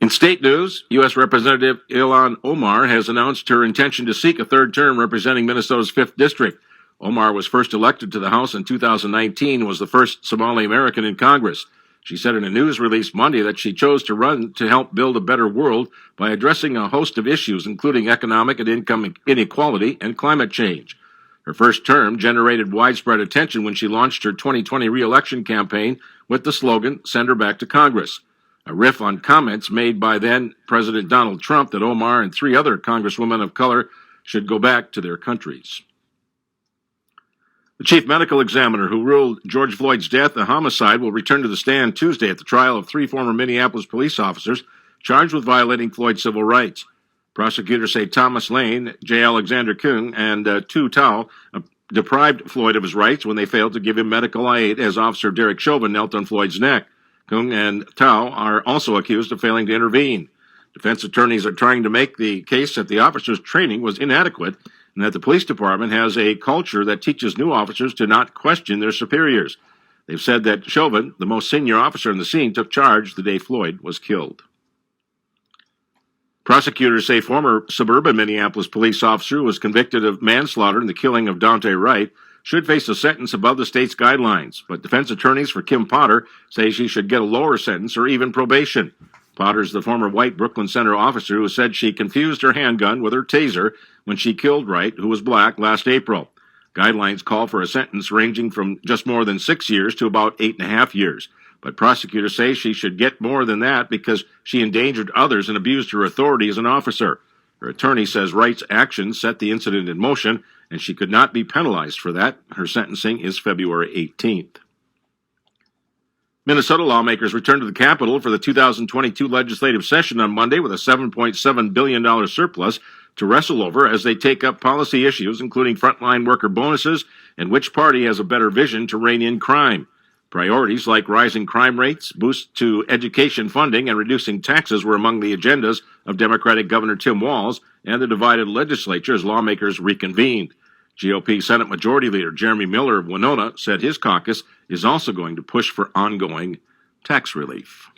In state news, U.S. Representative Ilhan Omar has announced her intention to seek a third term representing Minnesota's 5th District. Omar was first elected to the House in 2019 and was the first Somali American in Congress. She said in a news release Monday that she chose to run to help build a better world by addressing a host of issues, including economic and income inequality and climate change. Her first term generated widespread attention when she launched her 2020 re-election campaign with the slogan, "Send her back to Congress," a riff on comments made by then President Donald Trump that Omar and 3 other congresswomen of color should go back to their countries. The chief medical examiner who ruled George Floyd's death a homicide will return to the stand Tuesday at the trial of 3 former Minneapolis police officers charged with violating Floyd's civil rights. Prosecutors say Thomas Lane, J. Alexander Kueng, and Tu Tao deprived Floyd of his rights when they failed to give him medical aid as Officer Derek Chauvin knelt on Floyd's neck. Kueng and Tao are also accused of failing to intervene. Defense attorneys are trying to make the case that the officers' training was inadequate and that the police department has a culture that teaches new officers to not question their superiors. They've said that Chauvin, the most senior officer in the scene, took charge the day Floyd was killed. Prosecutors say former suburban Minneapolis police officer who was convicted of manslaughter in the killing of Daunte Wright should face a sentence above the state's guidelines, but defense attorneys for Kim Potter say she should get a lower sentence or even probation. Potter's the former white Brooklyn Center officer who said she confused her handgun with her taser when she killed Wright, who was black, last April. Guidelines call for a sentence ranging from just more than 6 years to about 8.5 years. But prosecutors say she should get more than that because she endangered others and abused her authority as an officer. Her attorney says Wright's actions set the incident in motion, and she could not be penalized for that. Her sentencing is February 18th. Minnesota lawmakers returned to the Capitol for the 2022 legislative session on Monday with a $7.7 billion surplus to wrestle over as they take up policy issues, including frontline worker bonuses and which party has a better vision to rein in crime. Priorities like rising crime rates, boosts to education funding, and reducing taxes were among the agendas of Democratic Governor Tim Walz and the divided legislature as lawmakers reconvened. GOP Senate Majority Leader Jeremy Miller of Winona said his caucus is also going to push for ongoing tax relief.